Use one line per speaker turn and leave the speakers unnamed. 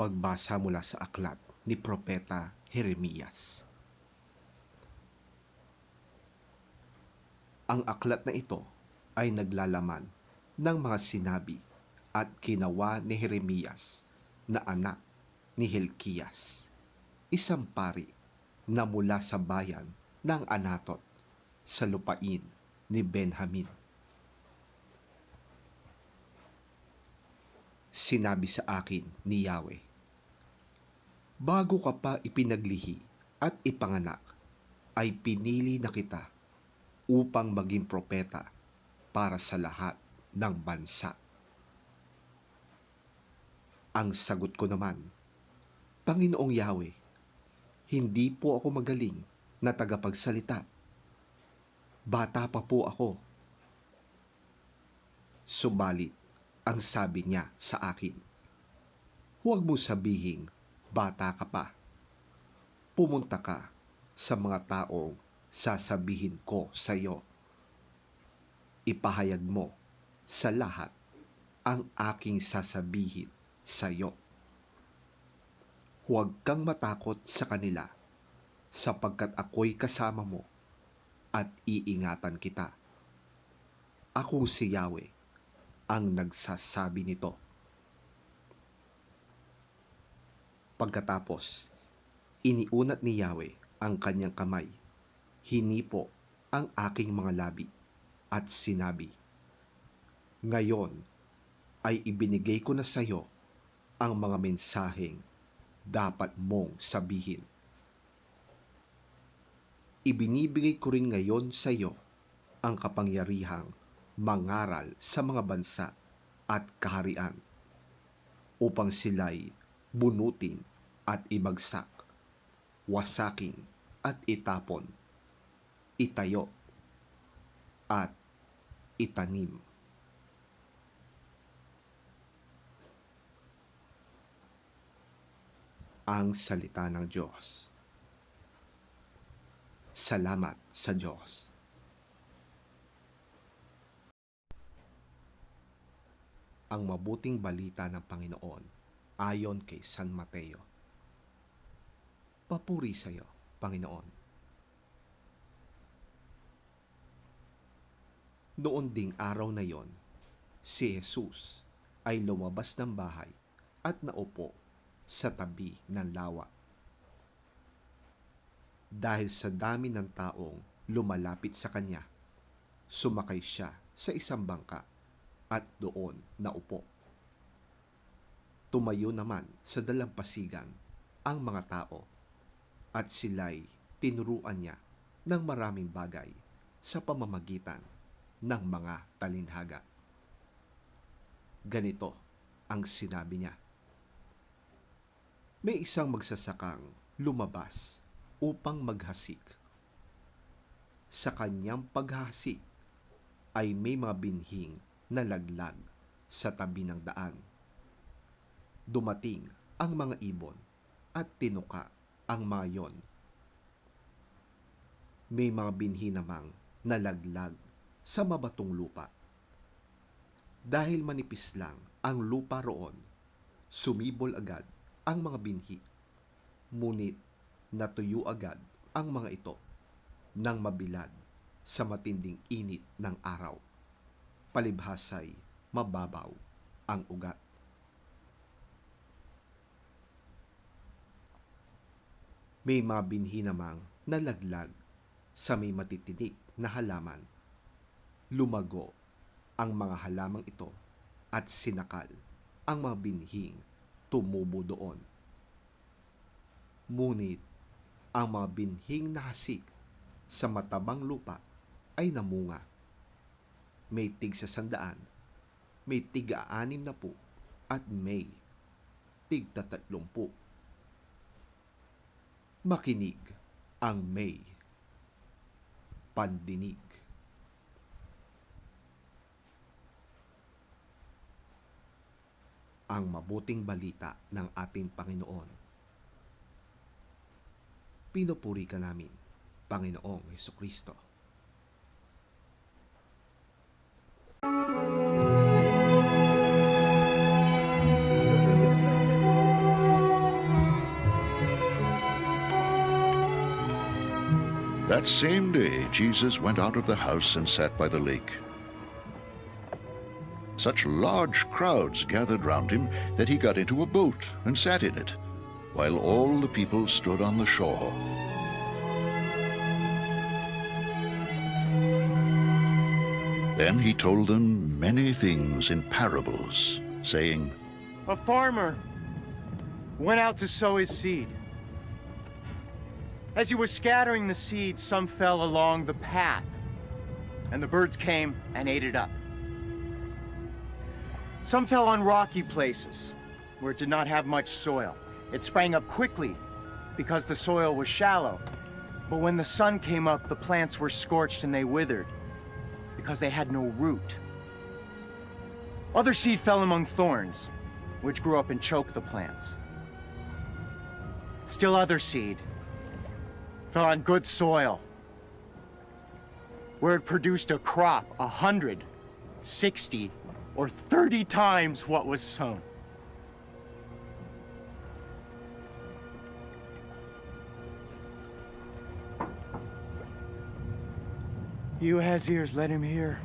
Pagbasa mula sa aklat ni Propeta Jeremias. Ang aklat na ito ay naglalaman ng mga sinabi at ginawa ni Jeremias na anak ni Hilkias, isang pari na mula sa bayan ng Anatot sa lupain ni Benjamin. Sinabi sa akin ni Yahweh, bago ka pa ipinaglihi at ipanganak, ay pinili na kita upang maging propeta para sa lahat ng bansa. Ang sagot ko naman, Panginoong Yahweh, hindi po ako magaling na tagapagsalita. Bata pa po ako. Subalit, ang sabi niya sa akin, huwag mo sabihing bata ka pa. Pumunta ka sa mga taong sasabihin ko sa iyo. Ipahayag mo sa lahat ang aking sasabihin sa iyo. Huwag kang matakot sa kanila, sapagkat ako'y kasama mo at iingatan kita. Ako si Yahweh ang nagsasabi nito. Pagkatapos, iniunat ni Yahweh ang kanyang kamay, hinipo ang aking mga labi at sinabi, ngayon ay ibinigay ko na sa iyo ang mga mensaheng dapat mong sabihin. Ibinibigay ko rin ngayon sa iyo ang kapangyarihang mangaral sa mga bansa at kaharian upang sila'y bunutin at ibagsak, wasakin at itapon, itayo at itanim. Ang salita ng Diyos. Salamat sa Diyos. Ang mabuting balita ng Panginoon ayon kay San Mateo. Papuri sa iyo, Panginoon. Noon ding araw na yon, si Jesus ay lumabas ng bahay at naupo sa tabi ng lawa. Dahil sa dami ng taong lumalapit sa kanya, sumakay siya sa isang bangka at doon naupo. Tumayo naman sa dalampasigan ang mga tao at sila'y tinuruan niya ng maraming bagay sa pamamagitan ng mga talinhaga. Ganito ang sinabi niya. May isang magsasakang lumabas upang maghasik. Sa kanyang paghahasik ay may mga binhing nalaglag sa tabi ng daan. Dumating ang mga ibon at tinuka ang mga yon. May mga binhi namang nalaglag sa mabatong lupa. Dahil manipis lang ang lupa roon, sumibol agad ang mga binhi. Ngunit natuyo agad ang mga ito nang mabilad sa matinding init ng araw. Palibhasay mababaw ang ugat. May mga binhi namang nalaglag sa may matitinik na halaman. Lumago ang mga halamang ito at sinakal ang mga binhing tumubo doon. Ngunit ang mga binhing nahasik sa matabang lupa ay namunga. May tig-100, may tig-60 at may tig-30. Makinig ang may pandinig. Ang mabuting balita ng ating Panginoon. Pinupuri ka namin, Panginoong Hesukristo.
That same day, Jesus went out of the house and sat by the lake. Such large crowds gathered round him that he got into a boat and sat in it, while all the people stood on the shore. Then he told them many things in parables, saying,
A farmer went out to sow his seed. As he was scattering the seed, some fell along the path, and the birds came and ate it up. Some fell on rocky places, where it did not have much soil. It sprang up quickly, because the soil was shallow. But when the sun came up, the plants were scorched and they withered, because they had no root. Other seed fell among thorns, which grew up and choked the plants. Still other seed fell on good soil, where it produced a crop 100, 60, or 30 times what was sown. He who has ears, let him hear.